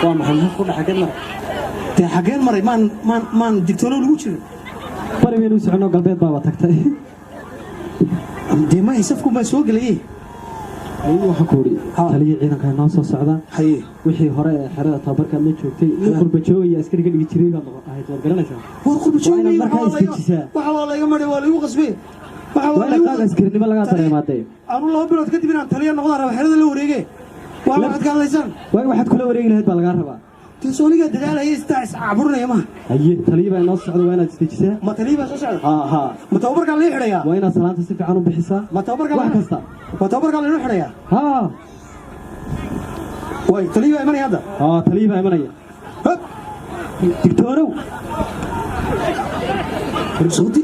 ومحمد كل حاجة مرة حاجة مرة ما دكتور الوجه bari baynu socono galbeed baa tagtay dee ma isafku ma soo galay waxa ku ri taliye ciidanka noo soo socda wixii hore xerada tabarka ma joogtay in qurba joogay askariga dhigi jiray baa ahayd war garanaysaa war qurba joogay waxa la iga maray waa la igu qasbay waxa la qaad askarinimo laga dareemaday aanu laba bilood kadib inaan taliye noqdo raba xerada la wareegay waa waxaad ka hadlaysan waxaad kula wareegi lahayd baa laga rabaa تسونيك دجال هي استعس عبرنا يا ما هي تليبا نص صعد وين تستجسها ما تليبا صعد ها متوبرك على يحريا وين صلاه سيف عنو بحسا متوبرك على كستا متوبرك على يحريا ها وين تليبا يمني هذا تليبا يمني هب دكتورو صوتي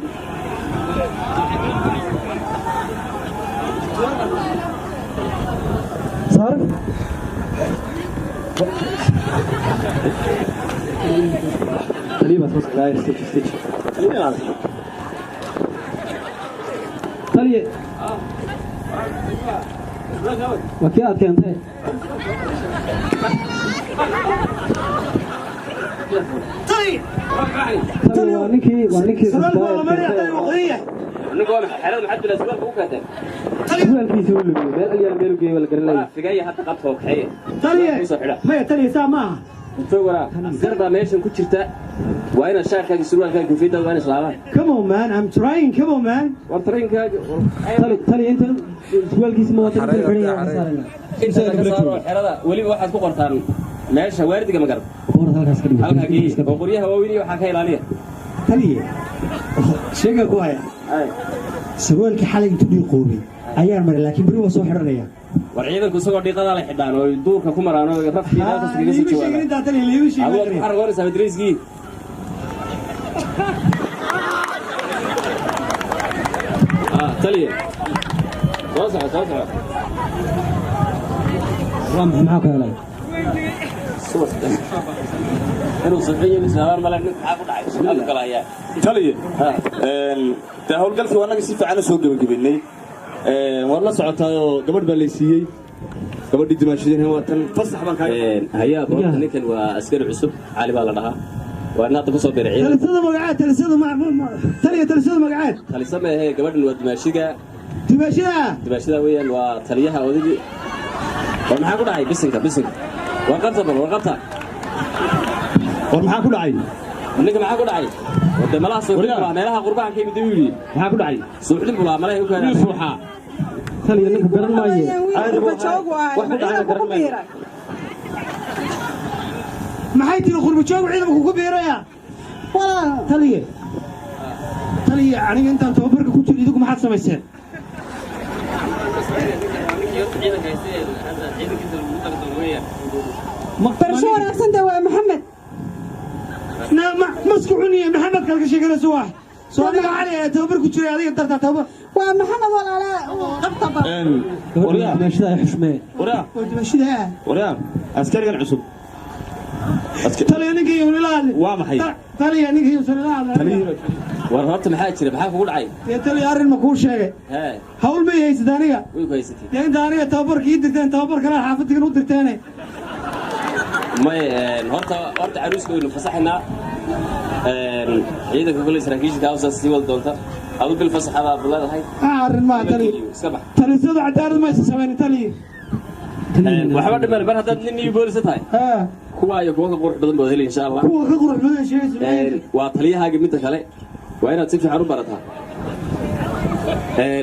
صار تليبا صوص غير ستيج تليه وكيات كانت تليه وانكي سؤال والله ما يحتاج وقضيه نقول حلال محد الاسبوع فوق هذا سؤال في سؤال مال اليوم بيرو جاي ولا قرلاي فجاي حتى قطفه وحيه تليه ما تليه سامع تصور قربا ماشن ku jirta waa ina shaarkaaga surwaalkaaga gufida waa ina islaama come on man I'm trying come on man war tariinkaaga tali inta surwaalkiisa ma wata xiriya saarana inta ka saaro xerada waliba waxaad ku qortaan meesha waardiga magar boorada halkaas ka dhigay halkaas oo qoryaha waaweyn waxa ka ilaaliya taliye sheega ku haya surwaalka xalay intuu dhiiqoobay ayaan maray laakiin bari waa soo xiranaya war ciidanku isagoo dhiiqada la xidhaan oo duurka ku maraan oo rafkiina tasriga soo jawaabaan argoon sabadriiski taliye soo رام معاك يا ولد inuu safiyo misaar ma lahayn waxa ku dhacay su'aal kale ayaa taliye ta hawlgalkii wanaga si fiican soo gabagabeynay war la socotayo gabadh baa leysiyay gabadhii dimaashadeen waa tan fasax baan ka hayaa boqolka ninkan waa askari cusub cali baa la dhahaa waa naad ku soo biray talisada magacaad talisada magacaad talisada ee gabadhan waa dimaashida weeyaan waa taliyaha odaygi war maxaa ku dhacay bisinka waa qabta war maxaa ku dhacay ninka maxaa ku dhacay wada malaha soo qurba meelaha qurbaha ka yimid yiri maxaa ku dhacay suuxdin bula malaha u keenay suuxa taliya ninka garan maayo wax ku dhacay garan maayo maxay tii qurba joog ciidanku ku beeraya wala taliya aniga intaan tababarka ku jiro idigu maxaad samayseen برشور أحسن دواء محمد نعم مسكوني محمد كان كشيء سواح سؤالي علي توبر كتير هذه أنت توبر ومحمد ولا لا قبطبة وريا ماشي ده حشمة وريا عسكري كان عصب ترى نيجي ولا لا وامحي ترى نيجي ولا لا ورهت maxaa jira maxaa kugu dhacay tali arin ma ku sheegay hawl ma haysid aniga way ku haysatay inta aniga tababarkii dirteen tababar kale xaafadiga u dirteen ma horta caruuska waynu fasaxnaa ciidanka kulay saraakiisha ka hawsa sii wada doonta adu bil fasaxada abulaadahay arin ma tali sida cadaalad ma sameeyeen tali waxba dhiman bar hadda nin iyo boolis tahay kuwa ay kuwa qurux badan boo helay insha Allah kuwa qurux badan sheeyay waa taliyahaaga mid kale waa inaad si fiican u barataa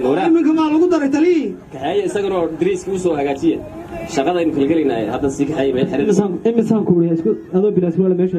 wara minka ma lagu daray tali kaxay isagoo diriiska u soo hagaajiya shaqada in kala galinay hadda si kaxay bay xiriir imisan ku wariyaa isku adoo bilaas wala meesha